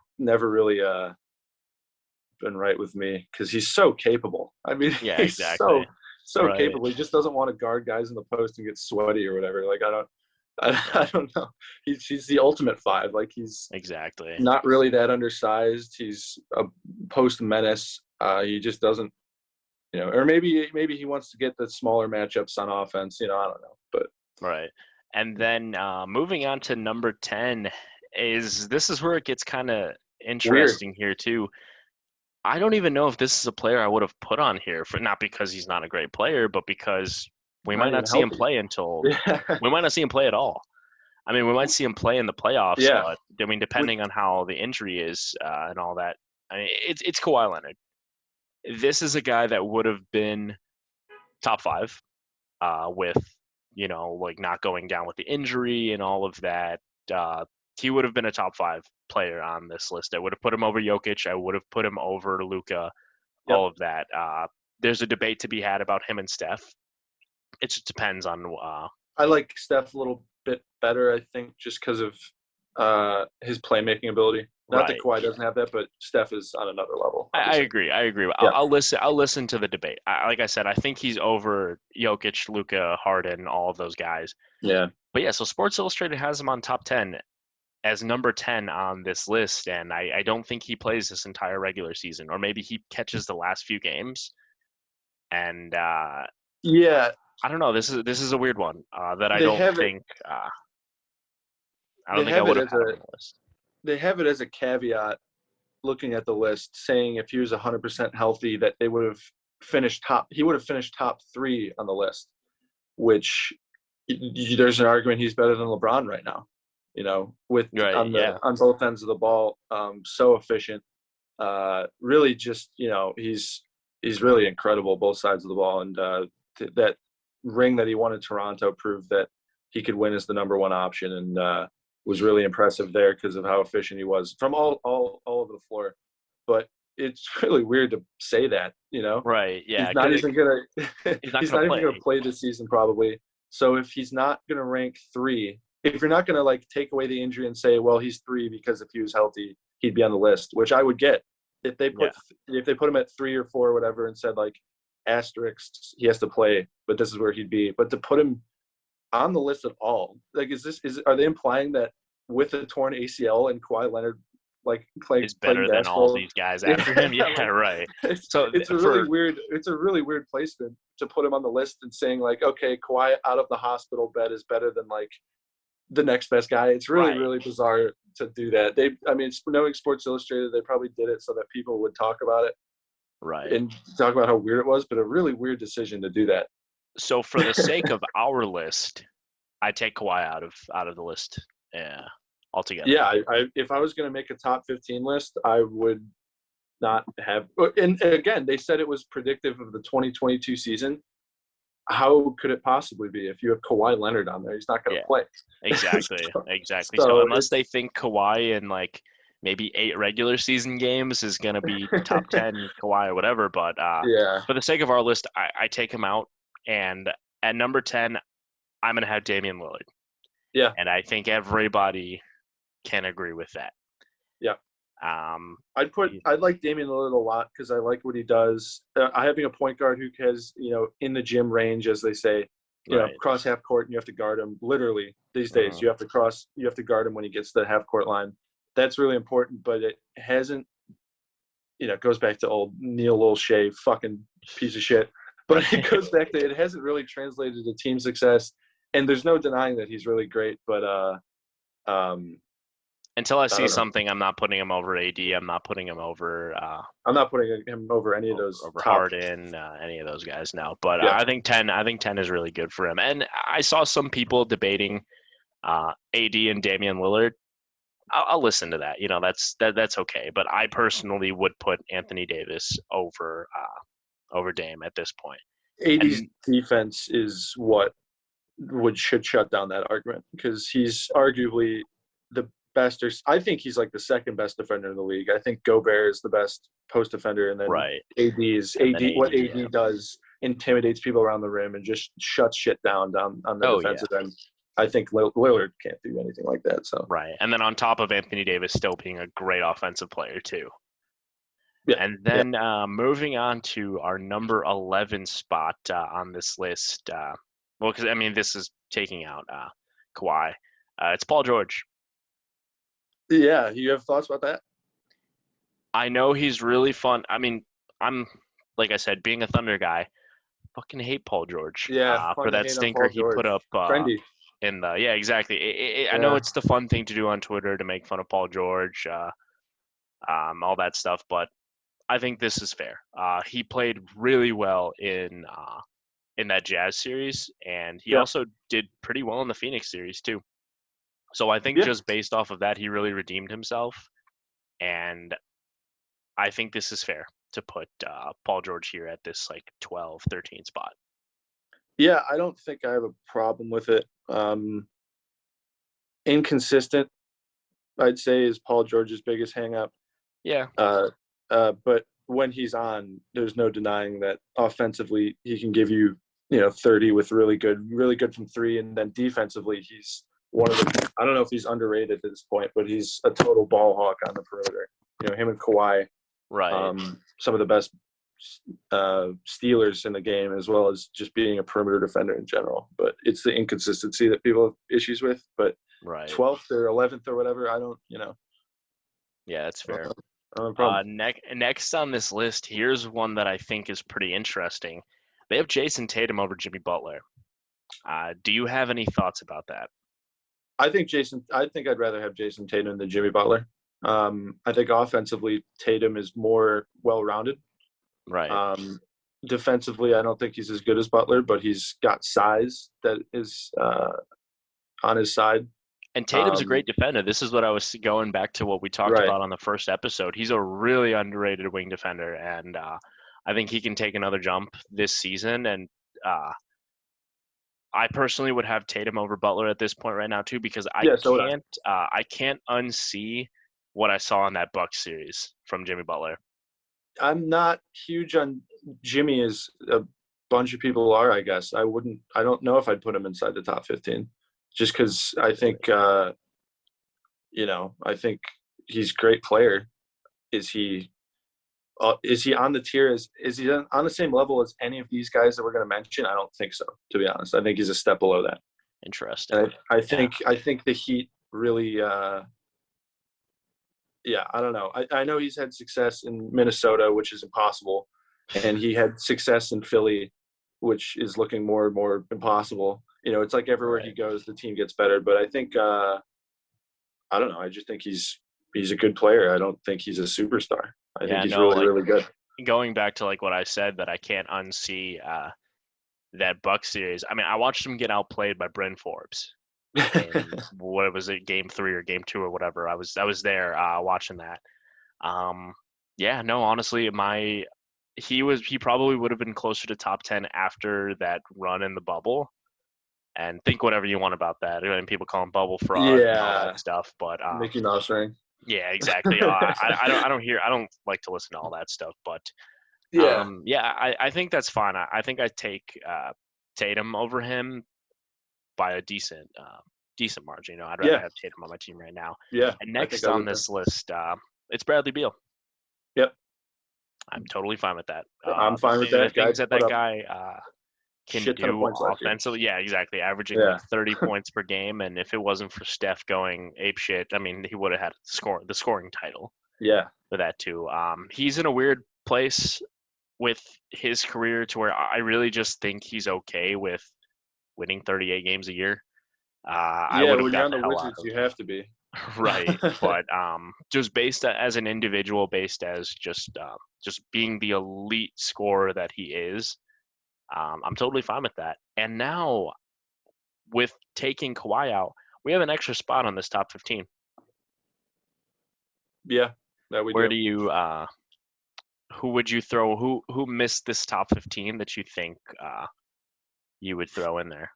been right with me, because he's so capable. I mean, he's exactly. so right. Capable. He just doesn't want to guard guys in the post and get sweaty or whatever. I don't know. He's the ultimate 5. He's exactly not really that undersized. He's a post menace. He just doesn't. Or maybe he wants to get the smaller matchups on offense. I don't know, but right. And then moving on to number 10 this is where it gets kind of interesting here too. I don't even know if this is a player I would have put on here, for not because he's not a great player, but because we might not see him play we might not see him play at all. I mean, we might see him play in the playoffs, but I mean, depending on how the injury is and all that, I mean, it's Kawhi Leonard. This is a guy that would have been top 5 with, not going down with the injury and all of that. He would have been a top 5 player on this list. I would have put him over Jokic. I would have put him over Luka, all of that. There's a debate to be had about him and Steph. It just depends on. I like Steph a little bit better, I think, just because of his playmaking ability. Not that Right. Kawhi doesn't have that, but Steph is on another level. I Obviously. agree. I agree. Yeah. I'll listen to the debate. Like I said, I think he's over Jokic, Luka, Harden, all of those guys. Yeah. But yeah, so Sports Illustrated has him on top 10 as number 10 on this list, and I don't think he plays this entire regular season, or maybe he catches the last few games. And Yeah. I don't know. This is a weird one that They have it. I don't They think I have would it have as had him a. on the list. They have it as a caveat. Looking at the list, saying if he was 100% healthy, that they would have finished top. He would have finished top 3 on the list, which there's an argument he's better than LeBron right now. With Right? Yeah. on both ends of the ball, so efficient. Really, just he's really incredible both sides of the ball, and that ring that he won in Toronto proved that he could win as the number 1 option, and was really impressive there because of how efficient he was from all over the floor. But it's really weird to say that, Right. Yeah. he's not even gonna He's not he's gonna not even gonna play. play this season probably. So if he's not gonna rank 3, if you're not gonna like take away the injury and say, well, he's 3 because if he was healthy, he'd be on the list, which I would get if they Yeah. put him at 3 or 4 or whatever and said like asterisks, he has to play, but this is where he'd be. But to put him on the list at all, like, are they implying that with a torn ACL and Kawhi Leonard like playing Is better than all basketball, these guys after him. Yeah. like, Right. it's, So it's a really weird placement to put him on the list and saying like, okay, Kawhi out of the hospital bed is better than like the next best guy. It's really, Right. really bizarre to do that. Knowing Sports Illustrated, they probably did it so that people would talk about it Right. and talk about how weird it was, but a really weird decision to do that. So for the sake of our list, I take Kawhi out of the list. Yeah. Altogether. Yeah, if I was going to make a top 15 list, I would not have. And again, they said it was predictive of the 2022 season. How could it possibly be if you have Kawhi Leonard on there? He's not going to play. Exactly. Exactly. So So unless they think Kawhi in like maybe 8 regular season games is going to be top 10 Kawhi or whatever, but yeah, for the sake of our list, I take him out, and at number 10, I'm going to have Damion Lillard. yeah, And I think everybody can agree with that. yeah. Um, I'd like Damion Lillard a lot because I like what he does. Having a point guard who has in the gym range, as they say, right. cross half court, and you have to guard him. Literally these days, you have to guard him when he gets to the half court line. That's really important, but it hasn't. It goes back to old Neil Olshey, fucking piece of shit. But it goes back to it hasn't really translated to team success, and there's no denying that he's really great. But until I see something, I'm not putting him over AD. I'm not putting him over. I'm not putting him over any of those over top... Harden, any of those guys now. But yeah. I think 10. I think 10 is really good for him. And I saw some people debating AD and Damian Lillard. I'll listen to that. That's okay. But I personally would put Anthony Davis over Dame at this point. AD's defense is what should shut down that argument because he's arguably the best. I think he's like the second best defender in the league. I think Gobert is the best post defender, and then What AD does intimidates people around the rim and just shuts shit down on the defensive end. I think Lillard can't do anything like that. So right, and then on top of Anthony Davis still being a great offensive player too. Yeah. And then moving on to our number 11 spot on this list. Because this is taking out Kawhi. It's Paul George. Yeah, you have thoughts about that? I know he's really fun. I'm like I said, being a Thunder guy, fucking hate Paul George. Yeah, for that stinker he put up. Trendy. Yeah, exactly. I know it's the fun thing to do on Twitter to make fun of Paul George, all that stuff, but I think this is fair. He played really well in that Jazz series, and he also did pretty well in the Phoenix series too. So I think just based off of that, he really redeemed himself, and I think this is fair to put Paul George here at this like 12, 13 spot. Yeah, I don't think I have a problem with it. Inconsistent, I'd say, is Paul George's biggest hang-up. Yeah. But when he's on, there's no denying that offensively he can give you 30 with really good from three, and then defensively he's I don't know if he's underrated at this point, but he's a total ball hawk on the perimeter. Him and Kawhi, Right. some of the best stealers in the game, as well as just being a perimeter defender in general. But it's the inconsistency that people have issues with. But Right. 12th or 11th or whatever, I don't, Yeah, that's fair. Next on this list, here's one that I think is pretty interesting. They have Jason Tatum over Jimmy Butler. Do you have any thoughts about that? I think I'd rather have Jason Tatum than Jimmy Butler. I think offensively, Tatum is more well-rounded. Right. Defensively, I don't think he's as good as Butler, but he's got size that is on his side. And Tatum's a great defender. This is what I was going back to what we talked about on the first episode. He's a really underrated wing defender, and I think he can take another jump this season. And I personally would have Tatum over Butler at this point right now too, because I can't unsee what I saw in that Bucks series from Jimmy Butler. I'm not huge on Jimmy as a bunch of people are, I guess. I don't know if I'd put him inside the top 15 just because I think, I think he's a great player. Is he on the tier? Is he on the same level as any of these guys that we're going to mention? I don't think so, to be honest. I think he's a step below that. Interesting. I think the Heat really, I don't know. I know he's had success in Minnesota, which is impossible, and he had success in Philly, which is looking more and more impossible. It's like everywhere he goes, the team gets better. But I think, I don't know. I just think he's a good player. I don't think he's a superstar. I think he's really good. Going back to what I said, that I can't unsee that Bucks series. I mean, I watched him get outplayed by Bryn Forbes. What was it, game 3 or game 2 or whatever? I was there watching that. Honestly, he probably would have been closer to top 10 after that run in the bubble. And think whatever you want about that. And people call him bubble fraud and all that stuff, but Mickey Mouse ring. Yeah, exactly. I don't like to listen to all that stuff, but I think that's fine. I think I take Tatum over him by a decent margin. I'd rather have Tatum on my team right now. Yeah. And next on this list, it's Bradley Beal. Yep. I'm totally fine with that. I'm fine with that. The things that guy can do offensively. Yeah, exactly. Averaging 30 points per game, and if it wasn't for Steph going apeshit, I mean, he would have had the scoring title. Yeah, for that too. He's in a weird place with his career to where I really just think he's okay with winning 38 games a year. I would have gotten the hell out of you have to be right, but just based as an individual, based as just being the elite scorer that he is. I'm totally fine with that. And now, with taking Kawhi out, we have an extra spot on this top 15. Yeah, Where do you? Who would you throw? Who missed this top 15 that you think you would throw in there?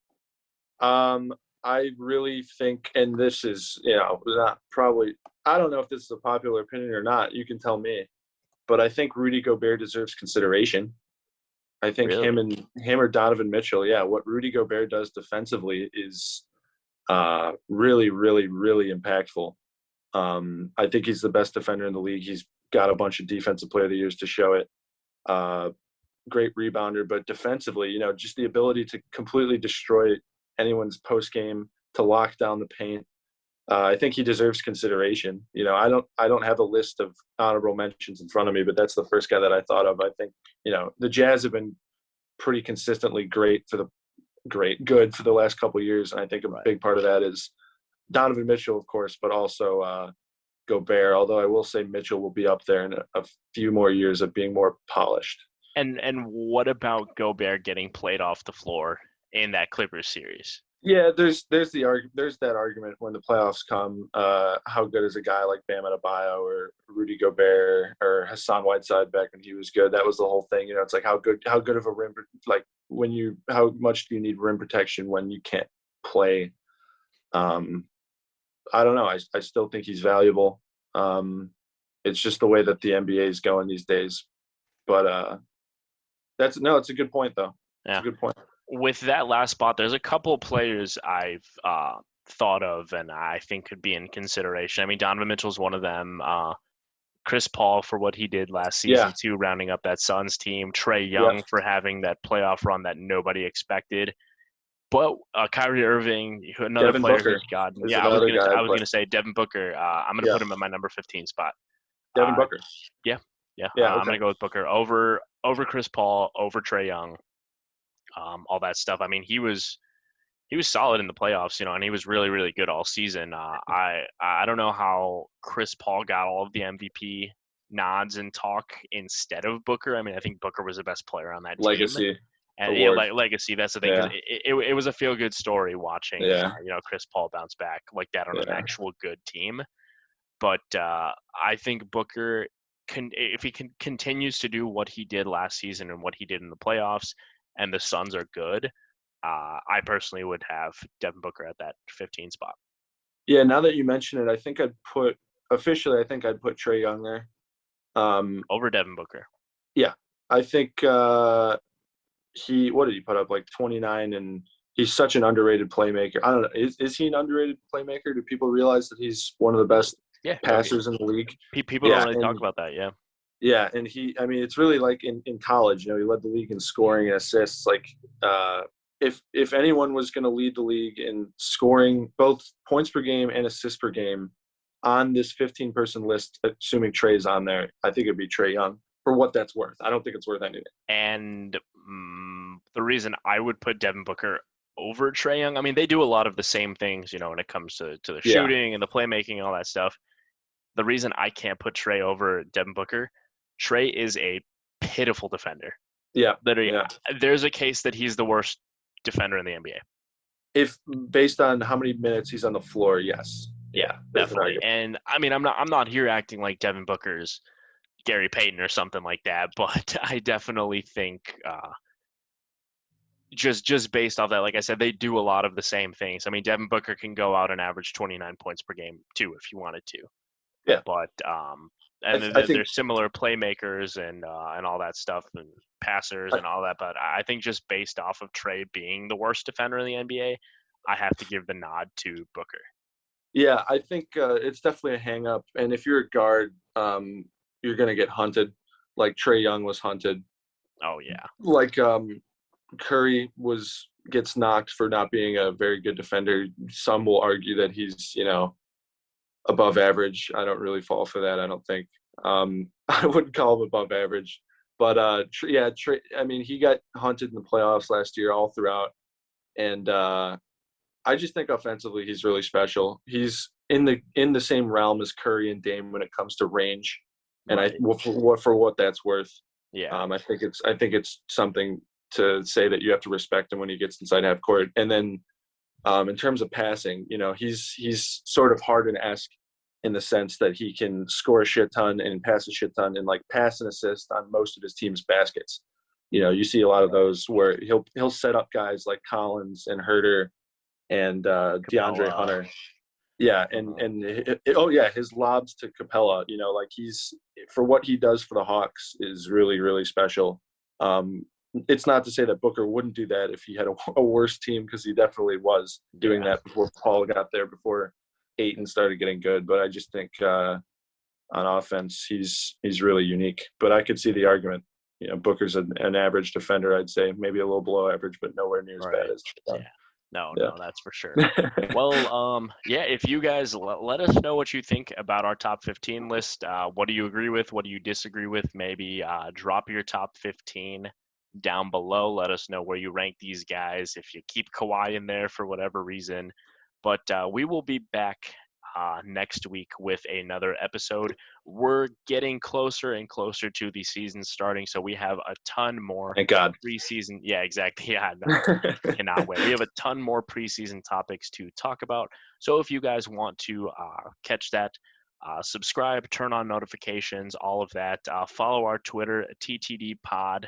I really think, and this is not probably. I don't know if this is a popular opinion or not. You can tell me, but I think Rudy Gobert deserves consideration. I think him or Donovan Mitchell. Yeah, what Rudy Gobert does defensively is really, really, really impactful. I think he's the best defender in the league. He's got a bunch of defensive player of the years to show it. Great rebounder, but defensively, just the ability to completely destroy anyone's post game, to lock down the paint. I think he deserves consideration. I don't have a list of honorable mentions in front of me, but that's the first guy that I thought of. I think, the Jazz have been pretty consistently good for the last couple of years. And I think a big part of that is Donovan Mitchell, of course, but also Gobert, although I will say Mitchell will be up there in a few more years of being more polished. And what about Gobert getting played off the floor in that Clippers series? Yeah, there's that argument when the playoffs come. How good is a guy like Bam Adebayo or Rudy Gobert or Hassan Whiteside back when he was good? That was the whole thing. It's like how good of a rim, like how much do you need rim protection when you can't play? I don't know. I still think he's valuable. It's just the way that the NBA is going these days. But it's a good point though. Yeah. It's a good point. With that last spot, there's a couple players I've thought of and I think could be in consideration. I mean, Donovan Mitchell's one of them. Chris Paul for what he did last season too, rounding up that Suns team. Trae Young for having that playoff run that nobody expected. But Kyrie Irving, another Devin player Booker who's gotten. is Yeah, I was another guy, gonna say Devin Booker. I'm gonna put him at my number 15 spot. Devin Booker. Yeah. Okay. I'm gonna go with Booker over Chris Paul, over Trae Young, all that stuff. I mean, he was solid in the playoffs, and he was really, really good all season. I don't know how Chris Paul got all of the MVP nods and talk instead of Booker. I mean, I think Booker was the best player on that team. Legacy. And legacy. That's the thing. Yeah. It was a feel good story watching, Chris Paul bounce back like that on an actual good team. But I think Booker if he continues to do what he did last season and what he did in the playoffs, and the Suns are good, I personally would have Devin Booker at that 15 spot. Yeah, now that you mention it, I think I'd put Trae Young there. Over Devin Booker. Yeah. I think what did he put up, like 29, and he's such an underrated playmaker. I don't know. Is he an underrated playmaker? Do people realize that he's one of the best passers in the league? People don't really talk about that, Yeah, and it's really like in college, he led the league in scoring and assists. Like, if anyone was going to lead the league in scoring, both points per game and assists per game, on this 15-person list, assuming Trae's on there, I think it'd be Trae Young. For what that's worth, I don't think it's worth anything. And the reason I would put Devin Booker over Trae Young, I mean, they do a lot of the same things, when it comes to the shooting and the playmaking and all that stuff. The reason I can't put Trae over Devin Booker, Trae is a pitiful defender. Yeah. Literally, there's a case that he's the worst defender in the NBA. If based on how many minutes he's on the floor, yes. Yeah, definitely. And I mean, I'm not here acting like Devin Booker's Gary Payton or something like that, but I definitely think just based off that, like I said, they do a lot of the same things. I mean, Devin Booker can go out and average 29 points per game too if he wanted to. Yeah. But and they're similar playmakers and all that stuff and passers and all that. But I think just based off of Trae being the worst defender in the NBA, I have to give the nod to Booker. Yeah, I think it's definitely a hang up. And if you're a guard, you're going to get hunted, like Trae Young was hunted. Oh, yeah. Like Curry gets knocked for not being a very good defender. Some will argue that he's, above average. I don't really fall for that, I don't think. I wouldn't call him above average. But, he got hunted in the playoffs last year all throughout. And I just think offensively he's really special. He's in the same realm as Curry and Dame when it comes to range. And for what that's worth, I think it's something to say that you have to respect him when he gets inside half court. And then in terms of passing, he's sort of Harden-esque in the sense that he can score a shit ton and pass a shit ton and like pass and assist on most of his team's baskets. You see a lot of those where he'll set up guys like Collins and Herter and DeAndre Hunter. Yeah, his lobs to Capella, he's, for what he does for the Hawks, is really, really special. It's not to say that Booker wouldn't do that if he had a worse team, because he definitely was doing that before Paul got there, before Ayton started getting good. But I just think on offense, he's really unique. But I could see the argument. Booker's an average defender, I'd say, maybe a little below average, but nowhere near as bad as. No, that's for sure. Well, if you guys let us know what you think about our top 15 list. What do you agree with? What do you disagree with? Maybe drop your top 15 down below. Let us know where you rank these guys, if you keep Kawhi in there for whatever reason. But we will be back next week with another episode. We're getting closer and closer to the season starting, so we have a ton more preseason. Yeah, exactly. Yeah, no, cannot wait. We have a ton more preseason topics to talk about. So if you guys want to catch that, subscribe, turn on notifications, all of that. Follow our Twitter, TTD Pod.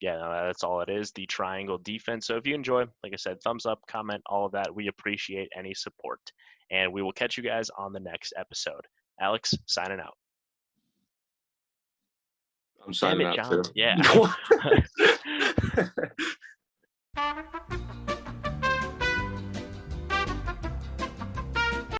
That's all it is, the Triangle Defense. So if you enjoy, like I said, thumbs up, comment, all of that. We appreciate any support. And we will catch you guys on the next episode. Alex, signing out. I'm signing out, John. too. Yeah.